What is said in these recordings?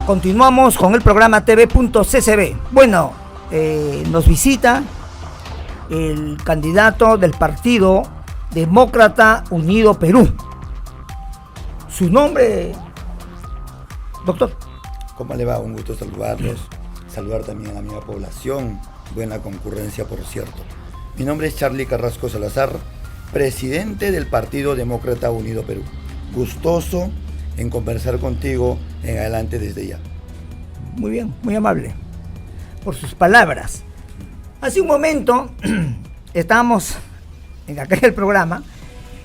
Continuamos con el programa TV.ccb. Bueno, nos visita el candidato del Partido Demócrata Unido Perú. Su nombre, doctor. ¿Cómo le va? Un gusto saludarlos. Saludar también a la amiga población. Buena concurrencia, por cierto. Mi nombre es Charlie Carrasco Salazar, presidente del Partido Demócrata Unido Perú. Gustoso en conversar contigo en adelante desde ya. Muy bien, muy amable por sus palabras. Hace un momento estábamos acá en el programa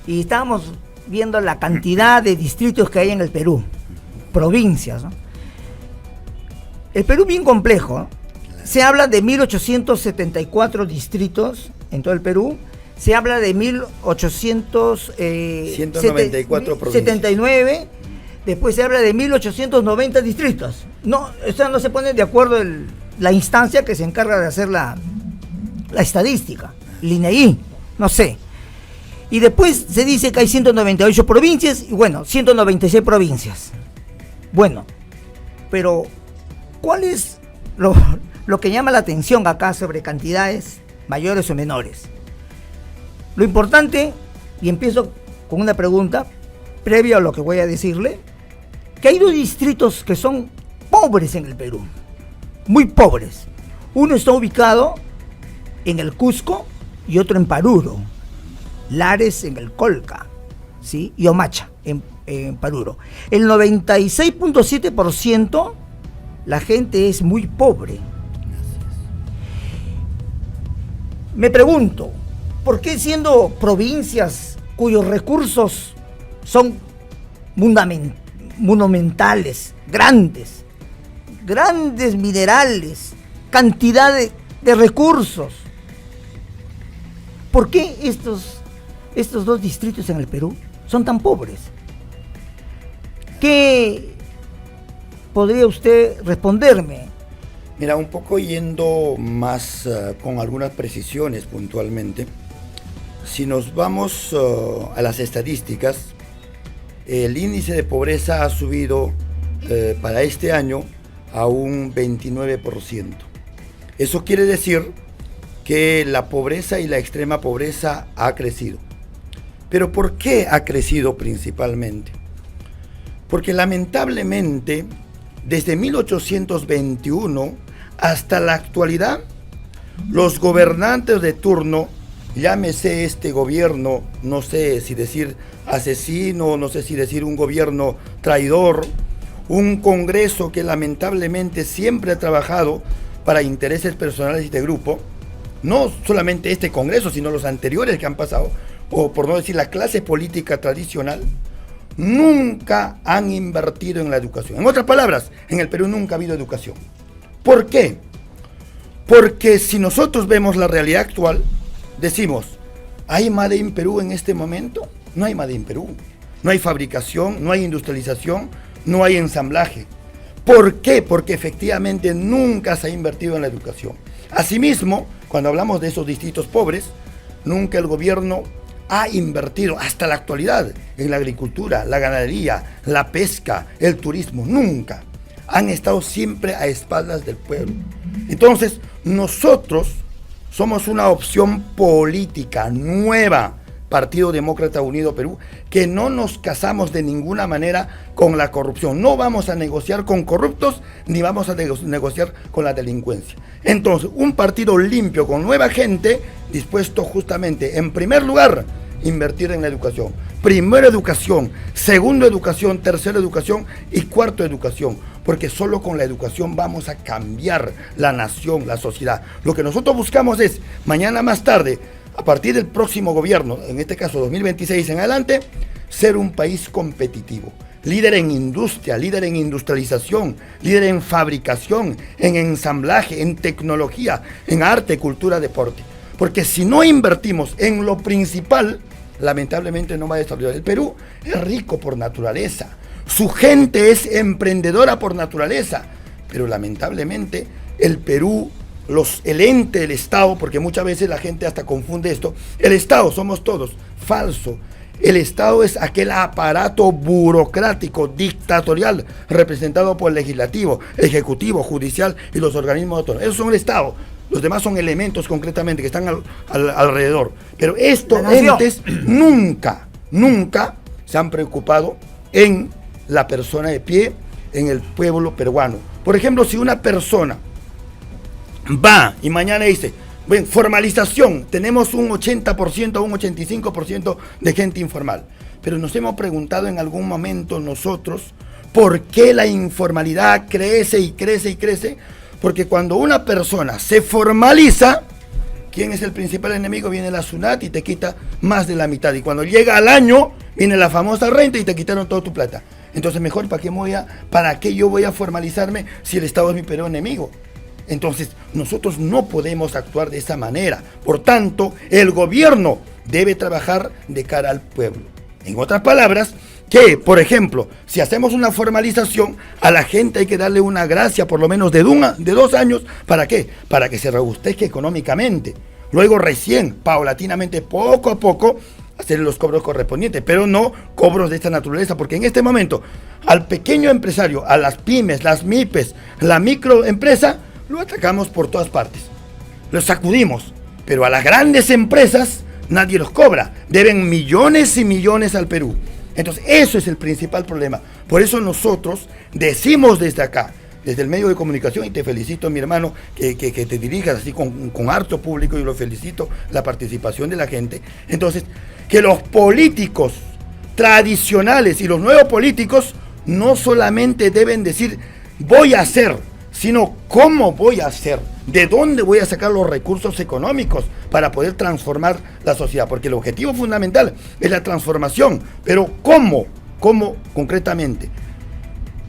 y estábamos viendo la cantidad de distritos que hay en el Perú, provincias, ¿no? El Perú es bien complejo, ¿no? Se habla de 1874 distritos en todo el Perú. Se habla de 194 79. Después se habla de 1890 distritos. No, o sea, no se pone de acuerdo la instancia que se encarga de hacer la estadística, el INEI, no sé. Y después se dice que hay 198 provincias y bueno, 196 provincias. Bueno, pero ¿cuál es lo que llama la atención acá sobre cantidades mayores o menores? Lo importante, y empiezo con una pregunta previa a lo que voy a decirle, que hay dos distritos que son pobres en el Perú, muy pobres. Uno está ubicado en el Cusco y otro en Paruro, Lares en el Colca, ¿sí? Y Omacha en Paruro. El 96.7% la gente es muy pobre. Me pregunto, ¿por qué siendo provincias cuyos recursos son monumentales, grandes minerales, cantidad de recursos, ¿por qué estos dos distritos en el Perú son tan pobres? ¿Qué podría usted responderme? Mira, un poco yendo más con algunas precisiones puntualmente, si nos vamos a las estadísticas, el índice de pobreza ha subido para este año a un 29%. Eso quiere decir que la pobreza y la extrema pobreza ha crecido. ¿Pero por qué ha crecido principalmente? Porque lamentablemente, desde 1821 hasta la actualidad, los gobernantes de turno, llámese este gobierno, no sé si decir asesino, no sé si decir un gobierno traidor, un Congreso que lamentablemente siempre ha trabajado para intereses personales y de grupo, no solamente este Congreso, sino los anteriores que han pasado, o por no decir la clase política tradicional, nunca han invertido en la educación. En otras palabras, en el Perú nunca ha habido educación. ¿Por qué? Porque si nosotros vemos la realidad actual, decimos, ¿hay Made in Perú en este momento? No hay Made in Perú. No hay fabricación, no hay industrialización, no hay ensamblaje. ¿Por qué? Porque efectivamente nunca se ha invertido en la educación. Asimismo, cuando hablamos de esos distritos pobres, nunca el gobierno ha invertido hasta la actualidad en la agricultura, la ganadería, la pesca, el turismo. Nunca. Han estado siempre a espaldas del pueblo. Entonces, nosotros somos una opción política nueva, Partido Demócrata Unido Perú, que no nos casamos de ninguna manera con la corrupción. No vamos a negociar con corruptos, ni vamos a negociar con la delincuencia. Entonces, un partido limpio, con nueva gente, dispuesto justamente, en primer lugar, invertir en la educación. Primero educación, segundo educación, tercero educación y cuarto educación. Porque solo con la educación vamos a cambiar la nación, la sociedad. Lo que nosotros buscamos es, mañana más tarde, a partir del próximo gobierno, en este caso 2026 en adelante, ser un país competitivo. Líder en industria, líder en industrialización, líder en fabricación, en ensamblaje, en tecnología, en arte, cultura, deporte. Porque si no invertimos en lo principal, lamentablemente no va a desarrollar. El Perú es rico por naturaleza. Su gente es emprendedora por naturaleza. Pero lamentablemente el Perú, el ente del Estado, porque muchas veces la gente hasta confunde esto, el Estado somos todos, falso. El Estado es aquel aparato burocrático, dictatorial, representado por el legislativo, ejecutivo, judicial y los organismos autónomos. Esos son el Estado. Los demás son elementos concretamente que están alrededor. Pero estos entes nunca se han preocupado en la persona de pie, en el pueblo peruano. Por ejemplo, si una persona va y mañana dice, bueno, formalización, tenemos un 80%, un 85% de gente informal. Pero nos hemos preguntado en algún momento nosotros, ¿por qué la informalidad crece y crece y crece? Porque cuando una persona se formaliza, ¿quién es el principal enemigo? Viene la SUNAT y te quita más de la mitad. Y cuando llega al año, viene la famosa renta y te quitaron toda tu plata. Entonces mejor, ¿para qué yo voy a formalizarme si el Estado es mi peor enemigo? Entonces, nosotros no podemos actuar de esa manera. Por tanto, el gobierno debe trabajar de cara al pueblo. En otras palabras, que, por ejemplo, si hacemos una formalización, a la gente hay que darle una gracia por lo menos de 2 años. ¿Para qué? Para que se robustezca económicamente. Luego recién, paulatinamente, poco a poco, hacer los cobros correspondientes, pero no cobros de esta naturaleza, porque en este momento, al pequeño empresario, a las pymes, las MIPES, la microempresa, lo atacamos por todas partes, los sacudimos, pero a las grandes empresas nadie los cobra, deben millones y millones al Perú. Entonces eso es el principal problema. Por eso nosotros decimos desde acá, desde el medio de comunicación, y te felicito, mi hermano, que te dirijas así con harto público, y lo felicito, la participación de la gente. Entonces, que los políticos tradicionales y los nuevos políticos no solamente deben decir voy a hacer, sino cómo voy a hacer, de dónde voy a sacar los recursos económicos para poder transformar la sociedad, porque el objetivo fundamental es la transformación, pero ¿cómo concretamente?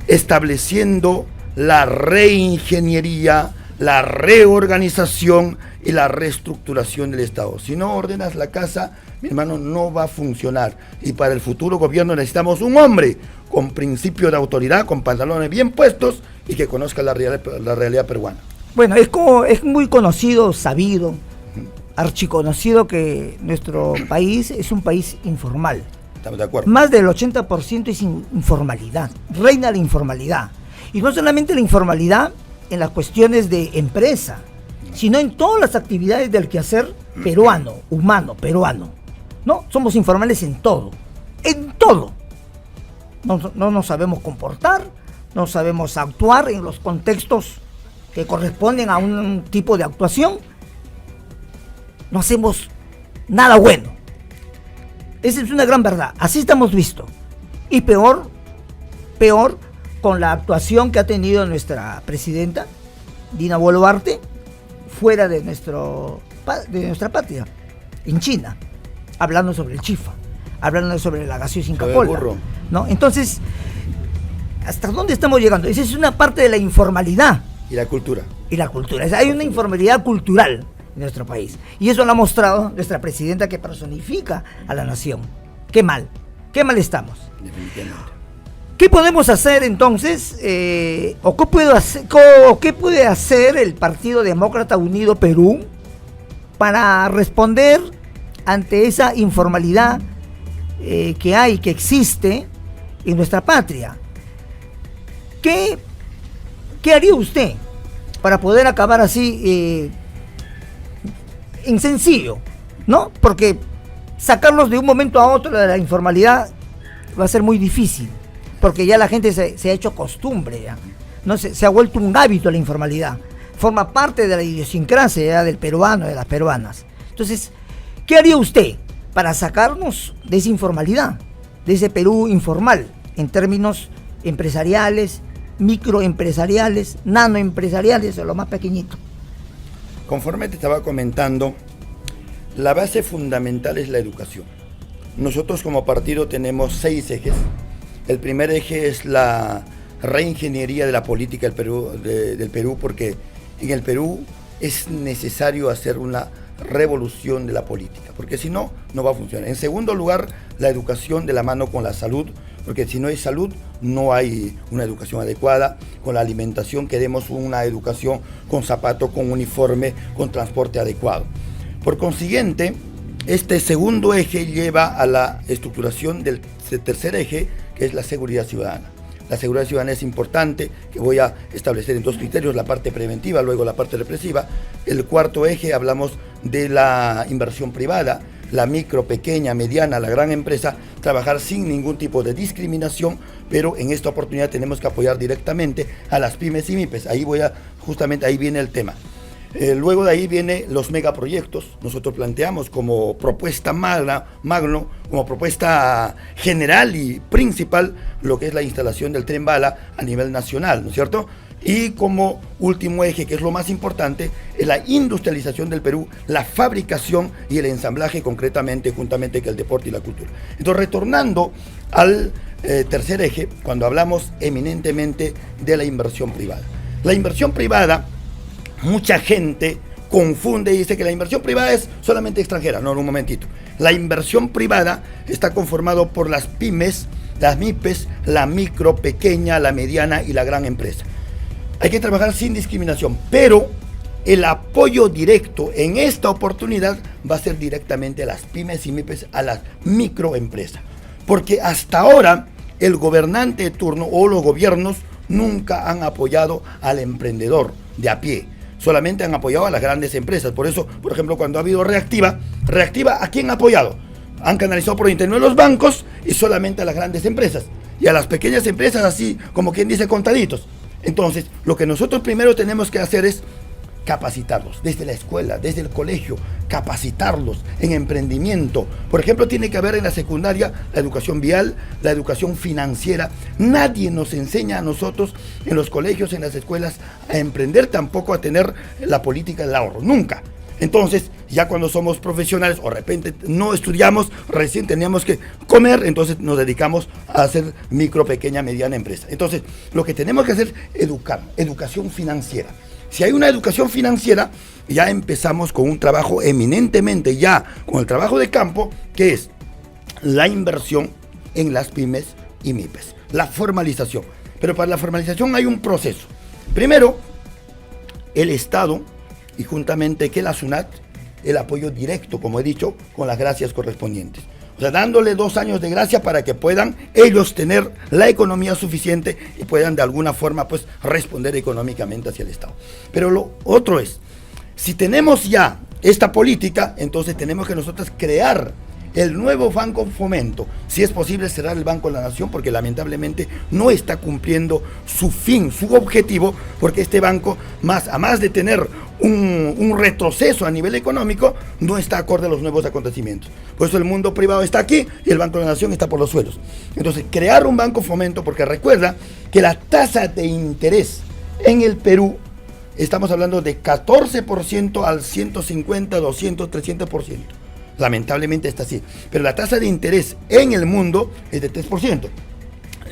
Estableciendo la reingeniería, la reorganización y la reestructuración del Estado. Si no ordenas la casa, mi hermano, no va a funcionar. Y para el futuro gobierno necesitamos un hombre con principio de autoridad, con pantalones bien puestos y que conozca la realidad peruana. Bueno, es muy conocido, sabido, archiconocido que nuestro país es un país informal. Estamos de acuerdo. Más del 80% es informalidad, reina la informalidad. Y no solamente la informalidad en las cuestiones de empresa, sino en todas las actividades del quehacer peruano, humano, peruano. No, somos informales en todo, en todo. No nos sabemos comportar, no sabemos actuar en los contextos que corresponden a un tipo de actuación. No hacemos nada bueno. Esa es una gran verdad. Así estamos vistos. Y peor con la actuación que ha tenido nuestra presidenta, Dina Boluarte, fuera de nuestra patria, en China, hablando sobre el chifa, hablando sobre la gaseosa Inca Kola, ¿no? Entonces, ¿hasta dónde estamos llegando? Esa es una parte de la informalidad. Y la cultura. Hay una informalidad cultural en nuestro país. Y eso lo ha mostrado nuestra presidenta, que personifica a la nación. Qué mal estamos. Definitivamente. ¿Qué podemos hacer entonces? ¿Qué puede hacer el Partido Demócrata Unido Perú para responder ante esa informalidad que existe en nuestra patria? ¿Qué haría usted para poder acabar así en sencillo, ¿no? Porque sacarlos de un momento a otro de la informalidad va a ser muy difícil, porque ya la gente se ha hecho costumbre, ya, ¿no? Se ha vuelto un hábito la informalidad, forma parte de la idiosincrasia ya del peruano, de las peruanas. Entonces, ¿qué haría usted para sacarnos de esa informalidad, de ese Perú informal, en términos empresariales, microempresariales, nanoempresariales, o lo más pequeñito? Conforme te estaba comentando, la base fundamental es la educación. Nosotros como partido tenemos 6 ejes. El primer eje es la reingeniería de la política del Perú, porque en el Perú es necesario hacer una revolución de la política, porque si no, no va a funcionar. En segundo lugar, la educación de la mano con la salud, porque si no hay salud, no hay una educación adecuada. Con la alimentación queremos una educación con zapato, con uniforme, con transporte adecuado. Por consiguiente, Este segundo eje lleva a la estructuración del tercer eje, que es la seguridad ciudadana. La seguridad ciudadana es importante, que voy a establecer en 2 criterios, la parte preventiva, luego la parte represiva. El cuarto eje hablamos de la inversión privada, la micro, pequeña, mediana, la gran empresa, trabajar sin ningún tipo de discriminación, pero en esta oportunidad tenemos que apoyar directamente a las pymes y MIPES. Justamente ahí viene el tema. Luego de ahí vienen los megaproyectos. Nosotros planteamos como propuesta magno, como propuesta general y principal, lo que es la instalación del tren bala a nivel nacional, ¿no es cierto? Y como último eje, que es lo más importante, es la industrialización del Perú, la fabricación y el ensamblaje concretamente, juntamente con el deporte y la cultura. Entonces, retornando al tercer eje, cuando hablamos eminentemente de la inversión privada. La inversión privada, mucha gente confunde y dice que la inversión privada es solamente extranjera. No, un momentito. La inversión privada está conformado por las pymes, las MIPES, la micro, pequeña, la mediana y la gran empresa. Hay que trabajar sin discriminación, pero el apoyo directo en esta oportunidad va a ser directamente a las pymes y MIPES, a las microempresas. Porque hasta ahora el gobernante de turno o los gobiernos nunca han apoyado al emprendedor de a pie. Solamente han apoyado a las grandes empresas. Por eso, por ejemplo, cuando ha habido Reactiva, ¿a quién ha apoyado? Han canalizado por internet los bancos y solamente a las grandes empresas. Y a las pequeñas empresas, así como quien dice, contaditos. Entonces, lo que nosotros primero tenemos que hacer es capacitarlos, desde la escuela, desde el colegio, capacitarlos en emprendimiento. Por ejemplo, tiene que haber en la secundaria la educación vial, la educación financiera. Nadie nos enseña a nosotros en los colegios, en las escuelas, a emprender, tampoco a tener la política del ahorro, nunca. Entonces, ya cuando somos profesionales o de repente no estudiamos, recién teníamos que comer, entonces nos dedicamos a hacer micro, pequeña, mediana empresa. Entonces, lo que tenemos que hacer es educar, educación financiera. Si hay una educación financiera, ya empezamos con un trabajo eminentemente ya con el trabajo de campo, que es la inversión en las pymes y MIPES, la formalización. Pero para la formalización hay un proceso. Primero, el Estado y juntamente que la SUNAT, el apoyo directo, como he dicho, con las gracias correspondientes. O sea, dándole 2 años de gracia para que puedan ellos tener la economía suficiente y puedan de alguna forma pues responder económicamente hacia el Estado. Pero lo otro es, si tenemos ya esta política, entonces tenemos que nosotros crear el nuevo Banco Fomento, si es posible cerrar el Banco de la Nación, porque lamentablemente no está cumpliendo su fin, su objetivo, porque este banco, más de tener un retroceso a nivel económico, no está acorde a los nuevos acontecimientos. Por eso el mundo privado está aquí y el Banco de la Nación está por los suelos. Entonces, crear un Banco Fomento, porque recuerda que la tasa de interés en el Perú, estamos hablando de 14% al 150, 200, 300%. Lamentablemente está así, pero la tasa de interés en el mundo es de 3%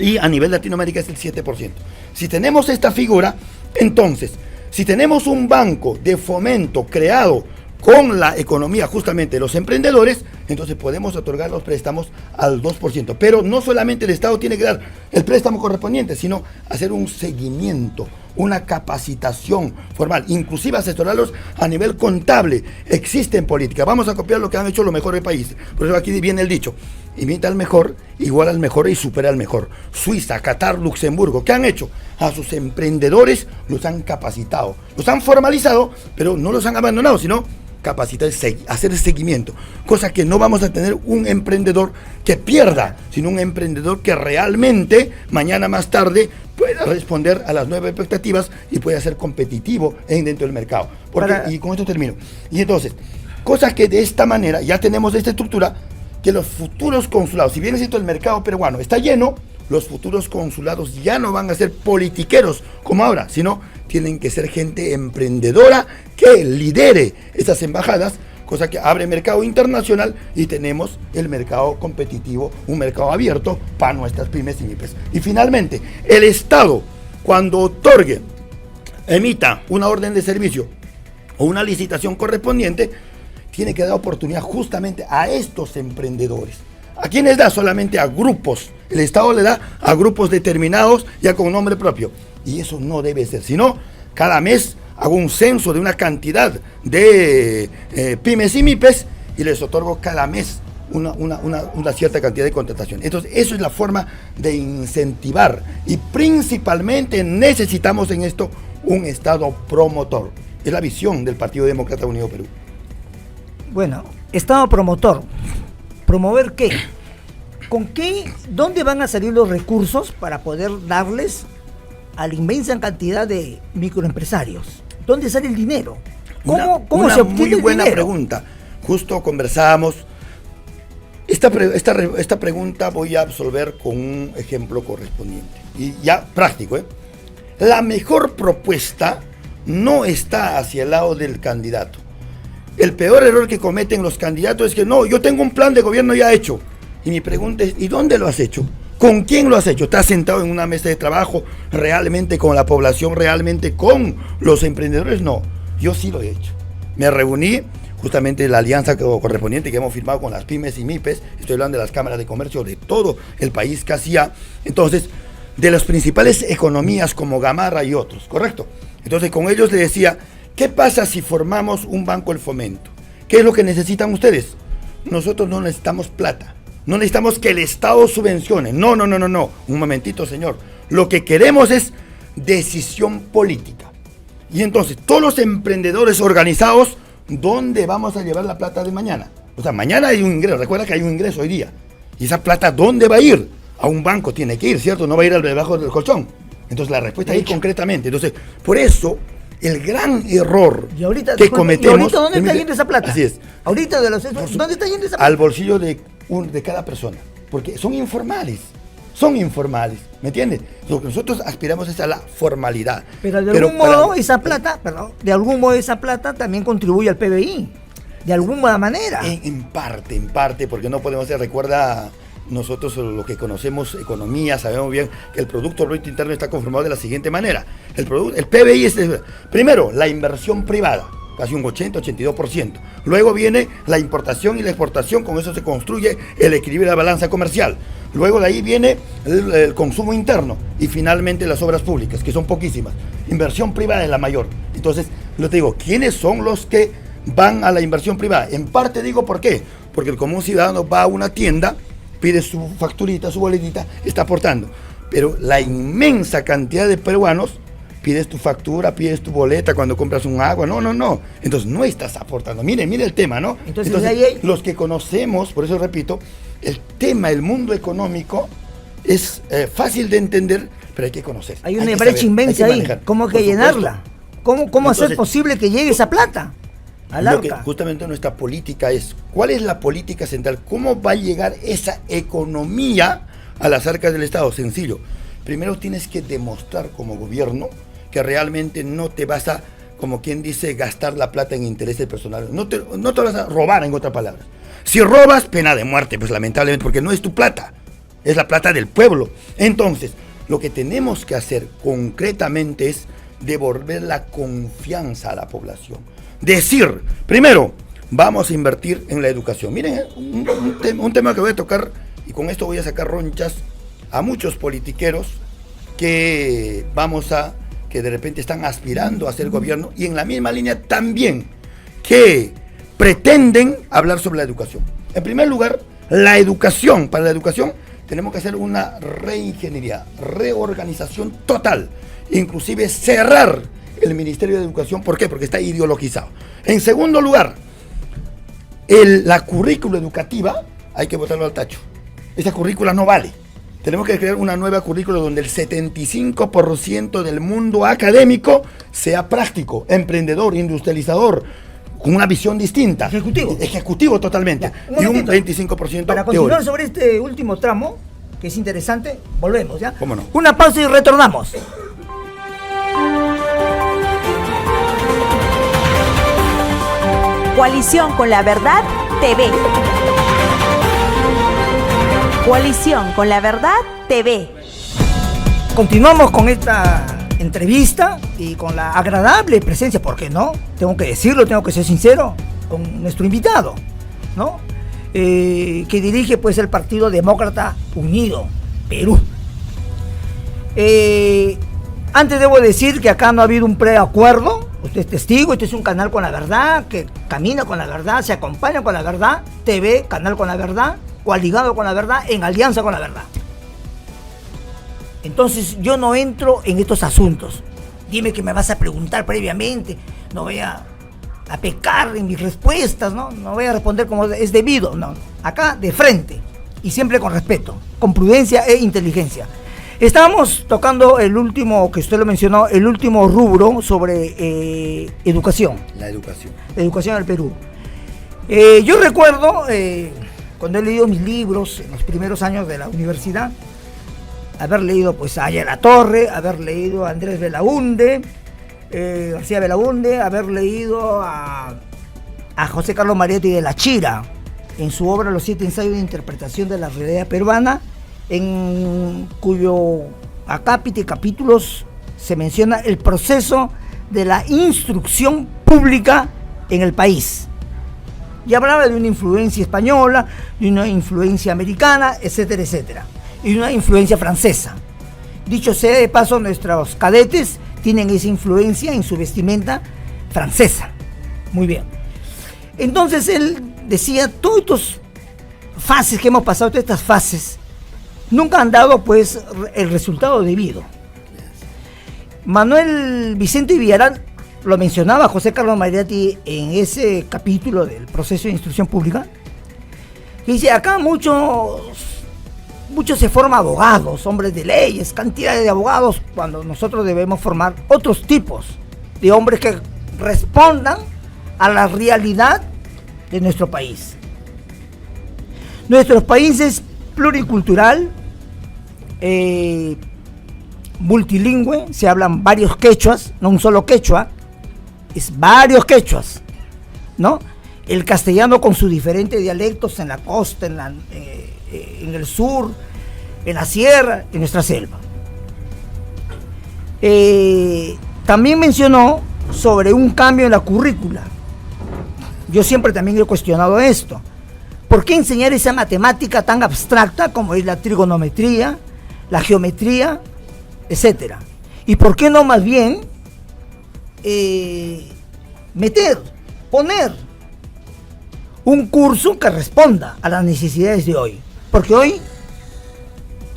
y a nivel Latinoamérica es el 7%. Si tenemos esta figura, entonces, si tenemos un banco de fomento creado con la economía justamente de los emprendedores, entonces podemos otorgar los préstamos al 2%. Pero no solamente el Estado tiene que dar el préstamo correspondiente, sino hacer un seguimiento, una capacitación formal, inclusive asesorarlos a nivel contable. Existe en política. Vamos a copiar lo que han hecho los mejores países. Por eso aquí viene el dicho: imita al mejor, igual al mejor y supera al mejor. Suiza, Qatar, Luxemburgo, ¿qué han hecho? A sus emprendedores los han capacitado, los han formalizado, pero no los han abandonado, sino capacitar, hacer el seguimiento, cosa que no vamos a tener un emprendedor que pierda, sino un emprendedor que realmente mañana más tarde pueda responder a las nuevas expectativas y pueda ser competitivo dentro del mercado. Y con esto termino. Y entonces, cosas que de esta manera ya tenemos esta estructura, que los futuros consulados, si bien es cierto el mercado peruano está lleno, los futuros consulados ya no van a ser politiqueros como ahora, sino tienen que ser gente emprendedora que lidere estas embajadas, cosa que abre mercado internacional y tenemos el mercado competitivo, un mercado abierto para nuestras pymes y MIPES. Y finalmente, el Estado, cuando emita una orden de servicio o una licitación correspondiente, tiene que dar oportunidad justamente a estos emprendedores. ¿A quiénes da? Solamente a grupos. El Estado le da a grupos determinados ya con nombre propio. Y eso no debe ser, sino cada mes hago un censo de una cantidad de pymes y MIPES y les otorgo cada mes una cierta cantidad de contratación. Entonces, eso es la forma de incentivar, y principalmente necesitamos en esto un Estado promotor. Es la visión del Partido Demócrata Unido Perú. Bueno, Estado promotor. ¿Promover qué? ¿Con qué? ¿Dónde van a salir los recursos para poder darles a la inmensa cantidad de microempresarios? ¿Dónde sale el dinero? ¿Cómo se obtiene el dinero? Muy buena pregunta. Justo conversábamos. Esta pregunta voy a absolver con un ejemplo correspondiente. Y ya práctico, ¿eh? La mejor propuesta no está hacia el lado del candidato. El peor error que cometen los candidatos es que no, yo tengo un plan de gobierno ya hecho. Y mi pregunta es, ¿y dónde lo has hecho? ¿Con quién lo has hecho? ¿Estás sentado en una mesa de trabajo realmente con la población, realmente con los emprendedores? No, yo sí lo he hecho. Me reuní, justamente la alianza correspondiente que hemos firmado con las pymes y MIPES, estoy hablando de las cámaras de comercio de todo el país casi ya. Entonces, de las principales economías como Gamarra y otros, ¿correcto? Entonces con ellos les decía, ¿qué pasa si formamos un banco del fomento? ¿Qué es lo que necesitan ustedes? Nosotros no necesitamos plata, no necesitamos que el Estado subvencione, no, un momentito señor, lo que queremos es decisión política. Y entonces todos los emprendedores organizados, ¿dónde vamos a llevar la plata de mañana? O sea, mañana hay un ingreso, recuerda que hay un ingreso hoy día, y esa plata ¿dónde va a ir? A un banco tiene que ir, ¿cierto? No va a ir al debajo del colchón. Entonces la respuesta ahí concretamente. Entonces, por eso, el gran error que cometemos... ¿Y ahorita dónde está yendo esa plata? Así es. Ahorita ¿dónde está yendo esa plata? Al bolsillo de cada persona. Porque son informales, ¿me entiendes? Lo que nosotros aspiramos es a la formalidad. Pero de algún modo esa plata también contribuye al PBI. De alguna manera. En parte, porque no podemos hacer, recuerda... Nosotros lo que conocemos economía, sabemos bien que el Producto Bruto Interno está conformado de la siguiente manera. El PBI es, primero, la inversión privada, casi un 80-82%. Luego viene la importación y la exportación, con eso se construye el equilibrio de la balanza comercial. Luego de ahí viene el consumo interno y finalmente las obras públicas, que son poquísimas. Inversión privada es la mayor. Entonces, yo te digo, ¿quiénes son los que van a la inversión privada? En parte digo, ¿por qué? Porque el común ciudadano va a una tienda, pide su facturita, su boletita, está aportando. Pero la inmensa cantidad de peruanos, pides tu factura, pides tu boleta cuando compras un agua, no. Entonces no estás aportando. Mire el tema, ¿no? Entonces los que conocemos, por eso repito, el tema, el mundo económico es fácil de entender, pero hay que conocer. Hay una brecha inmensa ahí, ¿cómo hay que llenarla? ¿Cómo hacer posible que llegue esa plata? Lo que justamente nuestra política es, ¿cuál es la política central? ¿Cómo va a llegar esa economía a las arcas del Estado? Sencillo. Primero tienes que demostrar como gobierno que realmente no te vas a, como quien dice, gastar la plata en intereses personales. No te vas a robar, en otras palabras. Si robas, pena de muerte, pues lamentablemente, porque no es tu plata, es la plata del pueblo. Entonces, lo que tenemos que hacer concretamente es devolver la confianza a la población. Decir, primero, vamos a invertir en la educación. Miren, un tema que voy a tocar, y con esto voy a sacar ronchas a muchos politiqueros que de repente están aspirando a ser gobierno, y en la misma línea también que pretenden hablar sobre la educación. En primer lugar, para la educación tenemos que hacer una reingeniería, reorganización total, inclusive cerrar el Ministerio de Educación. ¿Por qué? Porque está ideologizado. En segundo lugar, la currícula educativa hay que botarlo al tacho. Esa currícula no vale. Tenemos que crear una nueva currícula donde el 75% del mundo académico sea práctico, emprendedor, industrializador, con una visión distinta. Ejecutivo totalmente. Ya, y un 25% para continuar sobre este último tramo, que es interesante, volvemos, ¿ya? ¿Cómo no? Una pausa y retornamos. Coalición con la Verdad TV. Coalición con la Verdad TV. Continuamos con esta entrevista y con la agradable presencia, ¿por qué no? Tengo que decirlo, tengo que ser sincero, con nuestro invitado, ¿no? Que dirige pues el Partido Demócrata Unido Perú. Antes debo decir que acá no ha habido un preacuerdo, Usted es testigo, este es un canal con la verdad, que camina con la verdad, se acompaña con la verdad, TV, canal con la verdad, o ligado con la verdad, en alianza con la verdad. Entonces yo no entro en estos asuntos. Dime que me vas a preguntar previamente, no voy a pecar en mis respuestas, ¿no? No voy a responder como es debido, no. Acá de frente y siempre con respeto, con prudencia e inteligencia. Estábamos tocando el último, que usted lo mencionó, el último rubro sobre educación. La educación. La educación en el Perú. Yo recuerdo, cuando he leído mis libros en los primeros años de la universidad, haber leído pues a Aya La Torre, haber leído a Andrés Belaúnde, García Belaúnde, haber leído a José Carlos Mariátegui de la Chira, en su obra Los 7 ensayos de interpretación de la realidad peruana, en cuyo acápite y capítulos se menciona el proceso de la instrucción pública en el país. Y hablaba de una influencia española, de una influencia americana, etcétera, etcétera, y de una influencia francesa. Dicho sea de paso, nuestros cadetes tienen esa influencia en su vestimenta francesa. Muy bien. Entonces él decía, todas estas fases que hemos pasado, todas estas fases, nunca han dado pues el resultado debido. Manuel Vicente Villarán lo mencionaba José Carlos Mariátegui en ese capítulo del proceso de instrucción pública, que dice, acá muchos se forman abogados, hombres de leyes, cantidades de abogados, cuando nosotros debemos formar otros tipos de hombres que respondan a la realidad de nuestro país. Nuestro país es pluricultural, multilingüe, se hablan varios quechuas, no un solo quechua, es varios quechuas, ¿no? El castellano con sus diferentes dialectos en la costa, en el sur, en la sierra, en nuestra selva. También mencionó sobre un cambio en la currícula. Yo siempre también he cuestionado esto. ¿Por qué enseñar esa matemática tan abstracta como es la trigonometría, la geometría, etcétera? ¿Y por qué no más bien poner un curso que responda a las necesidades de hoy? Porque hoy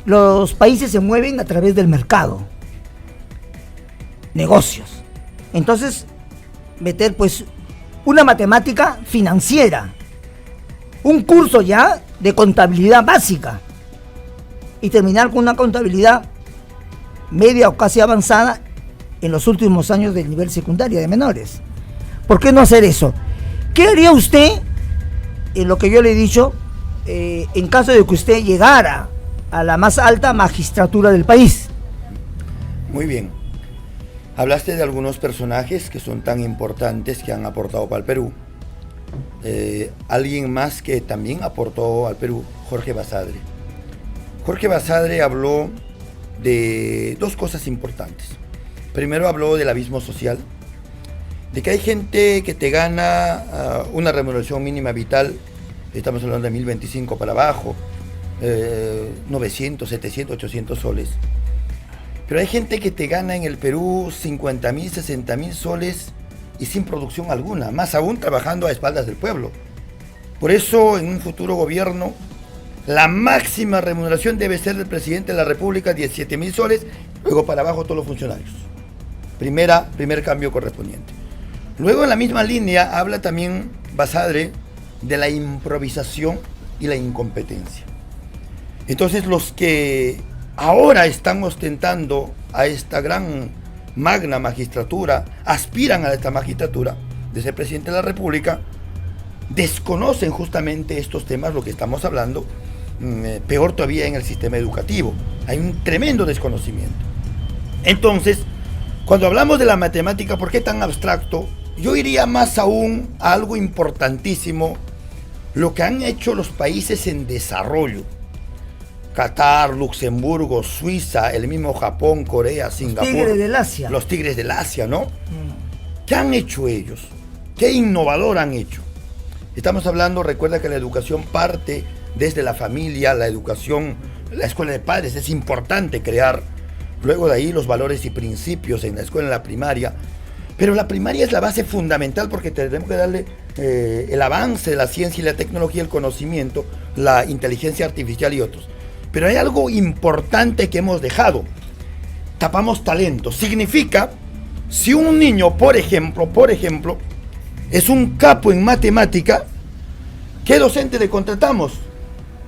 los países se mueven a través del mercado, negocios. Entonces, meter pues una matemática financiera, un curso ya de contabilidad básica y terminar con una contabilidad media o casi avanzada en los últimos años del nivel secundario de menores. ¿Por qué no hacer eso? ¿Qué haría usted en lo que yo le he dicho en caso de que usted llegara a la más alta magistratura del país? Muy bien. Hablaste de algunos personajes que son tan importantes que han aportado para el Perú. Alguien más que también aportó al Perú, Jorge Basadre. Jorge Basadre habló de dos cosas importantes. Primero habló del abismo social, de que hay gente que te gana una remuneración mínima vital, estamos hablando de 1025 para abajo, 900, 700, 800 soles. Pero hay gente que te gana en el Perú 50.000, 60.000 soles y sin producción alguna, más aún trabajando a espaldas del pueblo. Por eso, en un futuro gobierno, la máxima remuneración debe ser del presidente de la República, 17.000 soles, luego para abajo todos los funcionarios. Primer cambio correspondiente. Luego, en la misma línea, habla también Basadre de la improvisación y la incompetencia. Entonces, los que ahora están ostentando a esta gran magna magistratura, aspiran a esta magistratura de ser presidente de la República, desconocen justamente estos temas, lo que estamos hablando, peor todavía en el sistema educativo. Hay un tremendo desconocimiento. Entonces, cuando hablamos de la matemática, ¿por qué tan abstracto? Yo iría más aún a algo importantísimo, lo que han hecho los países en desarrollo. Qatar, Luxemburgo, Suiza, el mismo Japón, Corea, Singapur. Los tigres del Asia. Los tigres del Asia, ¿no? ¿Qué han hecho ellos? ¿Qué innovador han hecho? Estamos hablando, recuerda que la educación parte desde la familia, la educación, la escuela de padres. Es importante crear, luego de ahí, los valores y principios en la escuela, en la primaria. Pero la primaria es la base fundamental porque tenemos que darle el avance de la ciencia y la tecnología, el conocimiento, la inteligencia artificial y otros. Pero hay algo importante que hemos dejado. Tapamos talento. Significa, si un niño, por ejemplo, es un capo en matemática, ¿qué docente le contratamos?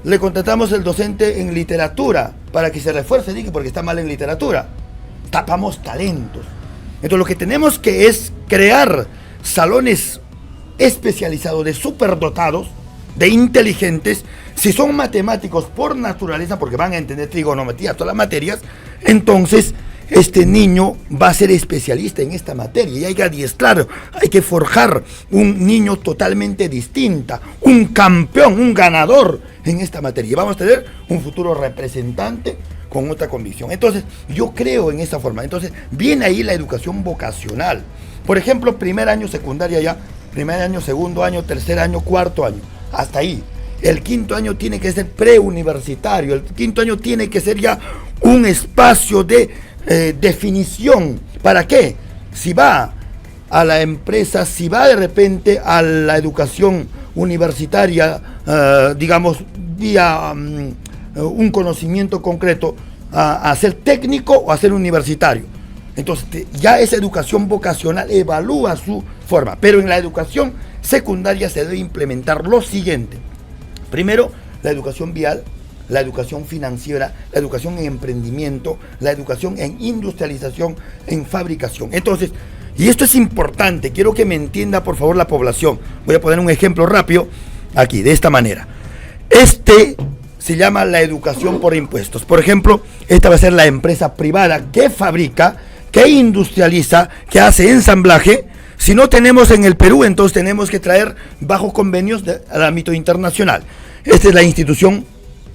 Le contratamos el docente en literatura para que se refuerce, porque está mal en literatura. Tapamos talentos. Entonces lo que tenemos que es crear salones especializados de superdotados, de inteligentes. Si son matemáticos por naturaleza, porque van a entender trigonometría, todas las materias, entonces este niño va a ser especialista en esta materia y hay que adiestrar, hay que forjar un niño totalmente distinta, un campeón, un ganador en esta materia. Y vamos a tener un futuro representante con otra convicción. Entonces, yo creo en esa forma. Entonces, viene ahí la educación vocacional. Por ejemplo, primer año secundaria ya, primer año, segundo año, tercer año, cuarto año, hasta ahí. El quinto año tiene que ser preuniversitario, el quinto año tiene que ser ya un espacio de definición. ¿Para qué? Si va a la empresa, si va de repente a la educación universitaria, digamos, vía un conocimiento concreto, a ser técnico o a ser universitario. Entonces ya esa educación vocacional evalúa su forma, pero en la educación secundaria se debe implementar lo siguiente. Primero, la educación vial, la educación financiera, la educación en emprendimiento, la educación en industrialización, en fabricación. Entonces, y esto es importante, quiero que me entienda por favor la población. Voy a poner un ejemplo rápido aquí, de esta manera. Se llama la educación por impuestos. Por ejemplo, esta va a ser la empresa privada que fabrica, que industrializa, que hace ensamblaje. Si no tenemos en el Perú, entonces tenemos que traer bajo convenios al ámbito internacional. Esta es la institución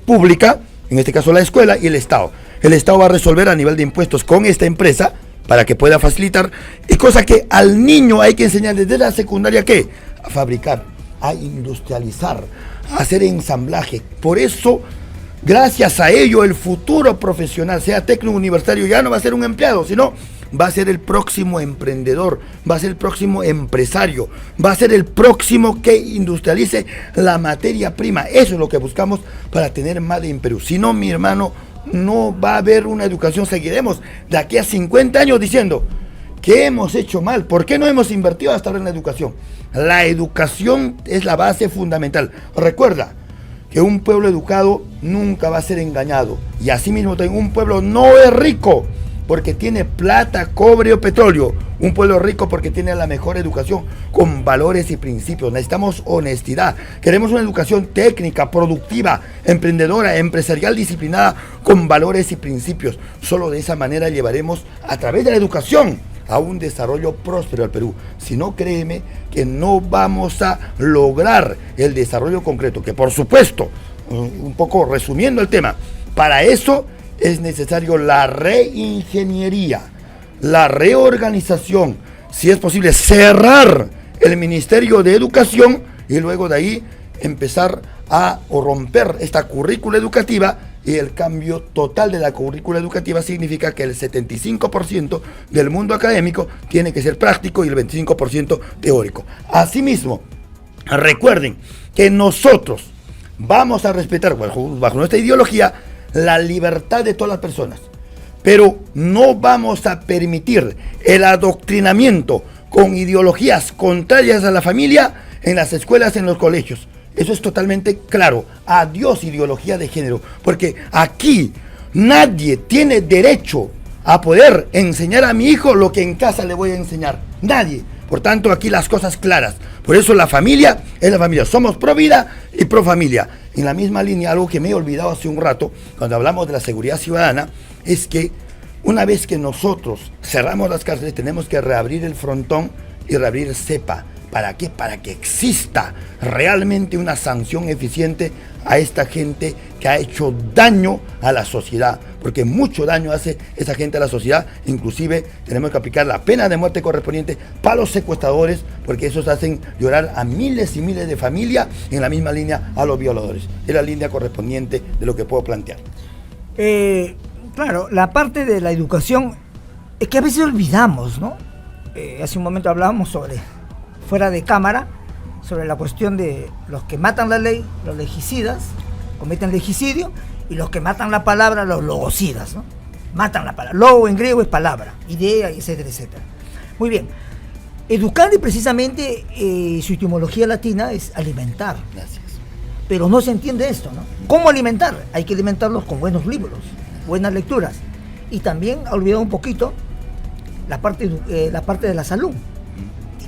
pública, en este caso la escuela y el Estado. El Estado va a resolver a nivel de impuestos con esta empresa para que pueda facilitar, y cosa que al niño hay que enseñar desde la secundaria, ¿qué? A fabricar, a industrializar, a hacer ensamblaje. Por eso, gracias a ello, el futuro profesional, sea técnico universitario, ya no va a ser un empleado, sino va a ser el próximo emprendedor, va a ser el próximo empresario, va a ser el próximo que industrialice la materia prima. Eso es lo que buscamos para tener Made in Perú. Si no, mi hermano, no va a haber una educación. Seguiremos de aquí a 50 años diciendo que hemos hecho mal. ¿Por qué no hemos invertido hasta ahora en la educación? La educación es la base fundamental. Recuerda que un pueblo educado nunca va a ser engañado. Y asimismo también un pueblo no es rico porque tiene plata, cobre o petróleo. Un pueblo rico porque tiene la mejor educación con valores y principios. Necesitamos honestidad. Queremos una educación técnica, productiva, emprendedora, empresarial, disciplinada, con valores y principios. Solo de esa manera llevaremos a través de la educación a un desarrollo próspero al Perú. Si no, créeme que no vamos a lograr el desarrollo concreto, que por supuesto, un poco resumiendo el tema, para eso es necesario la reingeniería, la reorganización, si es posible cerrar el Ministerio de Educación y luego de ahí empezar a romper esta currícula educativa. Y el cambio total de la currícula educativa significa que el 75% del mundo académico tiene que ser práctico y el 25% teórico. Asimismo, recuerden que nosotros vamos a respetar bajo nuestra ideología la libertad de todas las personas, pero no vamos a permitir el adoctrinamiento con ideologías contrarias a la familia en las escuelas, en los colegios. Eso es totalmente claro. Adiós ideología de género, porque aquí nadie tiene derecho a poder enseñar a mi hijo lo que en casa le voy a enseñar. Nadie. Por tanto, aquí las cosas claras. Por eso la familia es la familia. Somos pro vida y pro familia. En la misma línea, algo que me he olvidado hace un rato, cuando hablamos de la seguridad ciudadana, es que una vez que nosotros cerramos las cárceles, tenemos que reabrir el frontón y reabrir CEPA. ¿Para qué? Para que exista realmente una sanción eficiente a esta gente que ha hecho daño a la sociedad, porque mucho daño hace esa gente a la sociedad. Inclusive tenemos que aplicar la pena de muerte correspondiente para los secuestradores, porque esos hacen llorar a miles y miles de familias, en la misma línea a los violadores. Es la línea correspondiente de lo que puedo plantear. Claro, la parte de la educación es que a veces olvidamos, ¿no? hace un momento hablábamos fuera de cámara, sobre la cuestión de los que matan la ley, los legicidas, cometen legicidio, y los que matan la palabra, los logocidas, ¿no? Matan la palabra. Logo en griego es palabra, idea, etcétera, etcétera. Muy bien. Educandi precisamente, su etimología latina es alimentar. Gracias. Pero no se entiende esto, ¿no? ¿Cómo alimentar? Hay que alimentarlos con buenos libros, buenas lecturas. Y también ha olvidado un poquito la parte de la salud.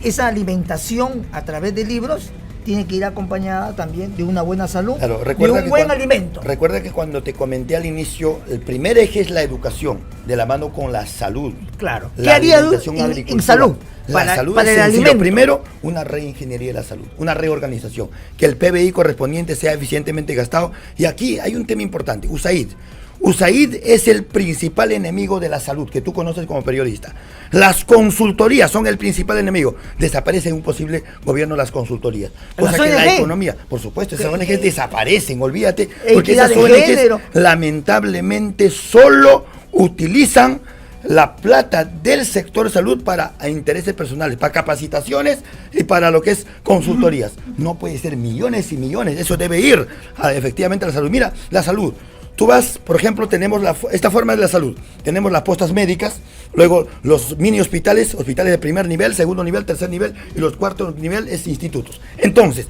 Esa alimentación a través de libros tiene que ir acompañada también de una buena salud, claro, de un buen alimento. Recuerda que cuando te comenté al inicio, el primer eje es la educación, de la mano con la salud. Claro. La ¿Qué haría en salud? La salud para es el sencillo. alimento. Primero, una reingeniería de la salud, una reorganización, que el PBI correspondiente sea eficientemente gastado. Y aquí hay un tema importante, USAID. USAID es el principal enemigo de la salud, que tú conoces como periodista. Las consultorías son el principal enemigo. Desaparecen en un posible gobierno las consultorías. Cosa que la economía, por supuesto, esas ONGs desaparecen, olvídate, porque esas ONGs lamentablemente solo utilizan la plata del sector salud para intereses personales, para capacitaciones y para lo que es consultorías. No puede ser millones y millones, eso debe ir efectivamente a la salud. Mira, la salud. Tú vas, por ejemplo, tenemos esta forma de la salud. Tenemos las postas médicas, luego los mini hospitales, hospitales de primer nivel, segundo nivel, tercer nivel, y los cuartos nivel es institutos. Entonces,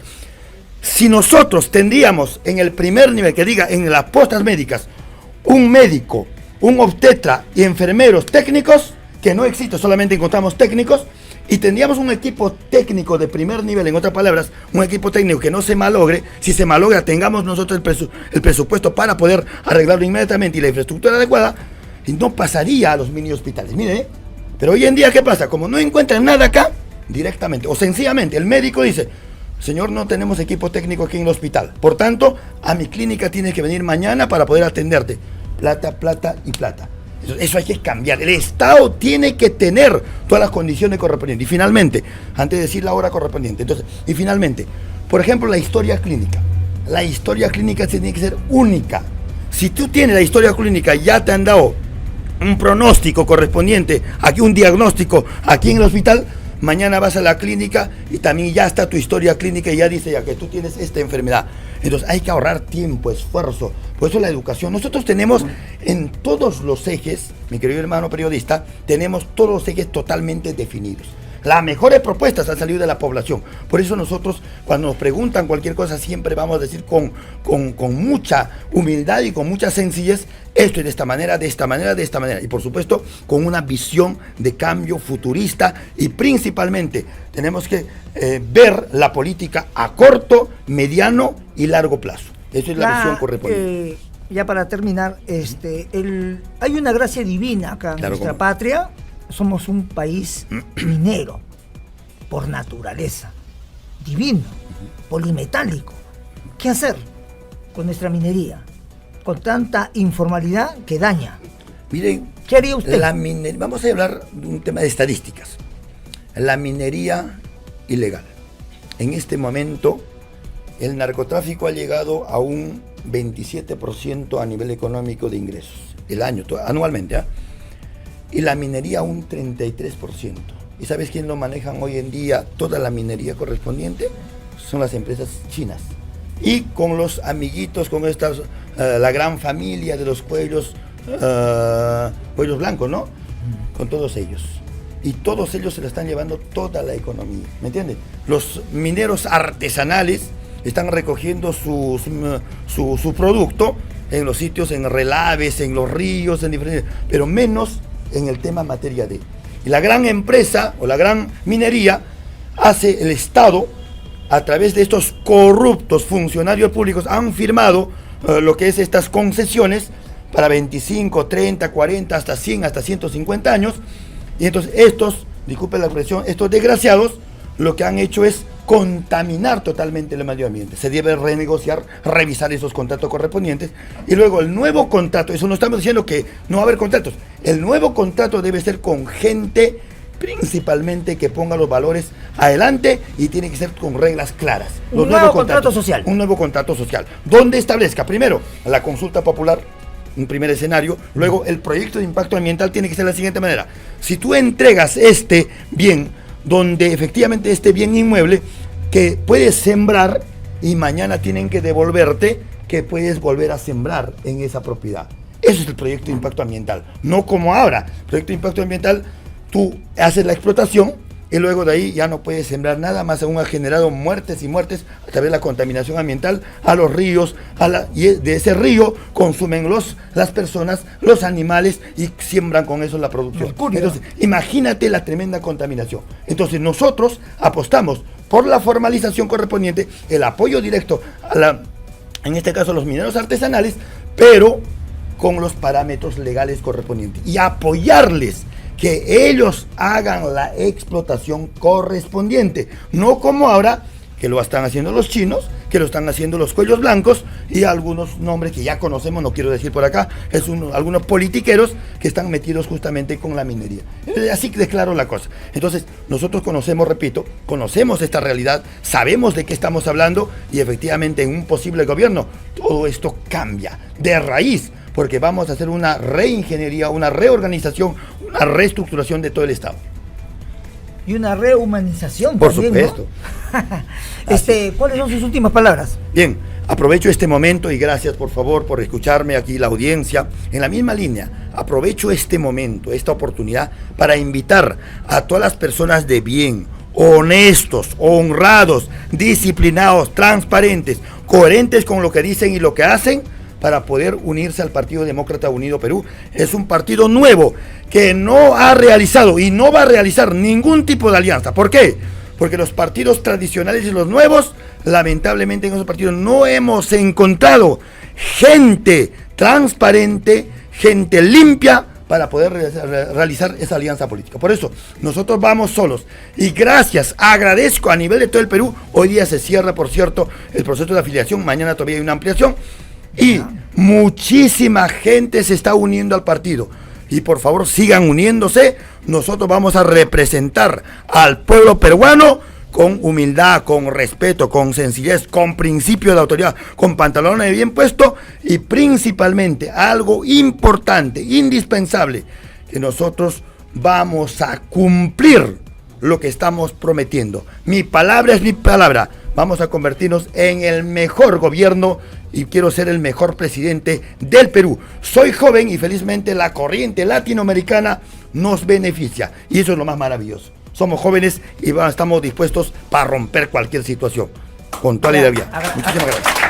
si nosotros tendríamos en el primer nivel, que diga en las postas médicas, un médico, un obstetra y enfermeros técnicos, que no existe, solamente encontramos técnicos, y tendríamos un equipo técnico de primer nivel, en otras palabras, un equipo técnico que no se malogre. Si se malogra, tengamos nosotros el presupuesto para poder arreglarlo inmediatamente y la infraestructura adecuada, y no pasaría a los mini hospitales. Miren, pero hoy en día, ¿qué pasa? Como no encuentran nada acá, directamente, o sencillamente, el médico dice: señor, no tenemos equipo técnico aquí en el hospital, por tanto, a mi clínica tienes que venir mañana para poder atenderte. Plata, plata y plata. Eso hay que cambiar. El Estado tiene que tener todas las condiciones correspondientes. Y finalmente, antes de decir la hora correspondiente, y finalmente, por ejemplo, la historia clínica. La historia clínica tiene que ser única. Si tú tienes la historia clínica, ya te han dado un pronóstico correspondiente, aquí un diagnóstico, aquí en el hospital, mañana vas a la clínica y también ya está tu historia clínica y ya dice ya que tú tienes esta enfermedad. Entonces hay que ahorrar tiempo, esfuerzo. Por eso la educación. Nosotros tenemos en todos los ejes, mi querido hermano periodista, tenemos todos los ejes totalmente definidos. Las mejores propuestas han salido de la población. Por eso nosotros, cuando nos preguntan cualquier cosa, siempre vamos a decir con mucha humildad y con mucha sencillez: esto es de esta manera, de esta manera, de esta manera. Y por supuesto, con una visión de cambio futurista, y principalmente tenemos que ver la política a corto, mediano y largo plazo. Esa es la visión correspondiente. Ya para terminar, hay una gracia divina acá en nuestra patria. Somos un país minero, por naturaleza, divino, polimetálico. ¿Qué hacer con nuestra minería? Con tanta informalidad que daña. Miren, ¿qué haría usted? Vamos a hablar de un tema de estadísticas. La minería ilegal. En este momento, el narcotráfico ha llegado a un 27% a nivel económico de ingresos, anualmente, y la minería un 33%. ¿Y sabes quién lo manejan hoy en día toda la minería correspondiente? Son las empresas chinas. Y con los amiguitos, con estas, la gran familia de los cuellos blancos, ¿no? Con todos ellos. Y todos ellos se le están llevando toda la economía, ¿me entiendes? Los mineros artesanales están recogiendo su producto en los sitios, en relaves, en los ríos, en diferentes, pero menos en el tema materia de. Y la gran empresa o la gran minería hace el Estado, a través de estos corruptos funcionarios públicos, han firmado lo que es estas concesiones para 25, 30, 40, hasta 100, hasta 150 años. Y entonces disculpen la expresión, estos desgraciados lo que han hecho es contaminar totalmente el medio ambiente. Se debe renegociar, revisar esos contratos correspondientes, y luego el nuevo contrato, eso no estamos diciendo que no va a haber contratos, el nuevo contrato debe ser con gente principalmente que ponga los valores adelante, y tiene que ser con reglas claras. Un nuevo contrato social. Un nuevo contrato social, donde establezca primero la consulta popular, un primer escenario. Luego, el proyecto de impacto ambiental tiene que ser de la siguiente manera. Si tú entregas este bien, donde efectivamente este bien inmueble, que puedes sembrar y mañana tienen que devolverte, que puedes volver a sembrar en esa propiedad. Eso es el proyecto de impacto ambiental. No como ahora. El proyecto de impacto ambiental, tú haces la explotación y luego de ahí ya no puedes sembrar nada más, aún ha generado muertes y muertes a través de la contaminación ambiental a los ríos, y de ese río consumen las personas, los animales y siembran con eso la producción. Entonces, imagínate la tremenda contaminación. Entonces, nosotros apostamos por la formalización correspondiente, el apoyo directo en este caso a los mineros artesanales, pero con los parámetros legales correspondientes y apoyarles que ellos hagan la explotación correspondiente, no como ahora que lo están haciendo los chinos, que lo están haciendo los cuellos blancos y algunos nombres que ya conocemos, no quiero decir por acá, algunos politiqueros que están metidos justamente con la minería. Así que declaro la cosa. Entonces, nosotros conocemos, repito, conocemos esta realidad, sabemos de qué estamos hablando y efectivamente en un posible gobierno todo esto cambia de raíz, porque vamos a hacer una reingeniería, una reorganización, una reestructuración de todo el Estado. Y una rehumanización por también, supuesto. ¿no? ¿Cuáles son sus últimas palabras? Bien, aprovecho este momento y gracias por favor por escucharme aquí la audiencia. En la misma línea, aprovecho este momento, esta oportunidad para invitar a todas las personas de bien, honestos, honrados, disciplinados, transparentes, coherentes con lo que dicen y lo que hacen, para poder unirse al Partido Demócrata Unido Perú. Es un partido nuevo que no ha realizado y no va a realizar ningún tipo de alianza. ¿Por qué? Porque los partidos tradicionales y los nuevos, lamentablemente en esos partidos no hemos encontrado gente transparente, gente limpia para poder realizar esa alianza política. Por eso, nosotros vamos solos. Y gracias, agradezco a nivel de todo el Perú. Hoy día se cierra, por cierto, el proceso de afiliación. Mañana todavía hay una ampliación. Y muchísima gente se está uniendo al partido. Y por favor sigan uniéndose. Nosotros vamos a representar al pueblo peruano con humildad, con respeto, con sencillez, con principio de autoridad, con pantalones bien puestos y principalmente algo importante, indispensable, que nosotros vamos a cumplir lo que estamos prometiendo. Mi palabra es mi palabra. Vamos a convertirnos en el mejor gobierno y quiero ser el mejor presidente del Perú. Soy joven y felizmente la corriente latinoamericana nos beneficia y eso es lo más maravilloso. Somos jóvenes y estamos dispuestos para romper cualquier situación con toda la vida. Muchísimas gracias.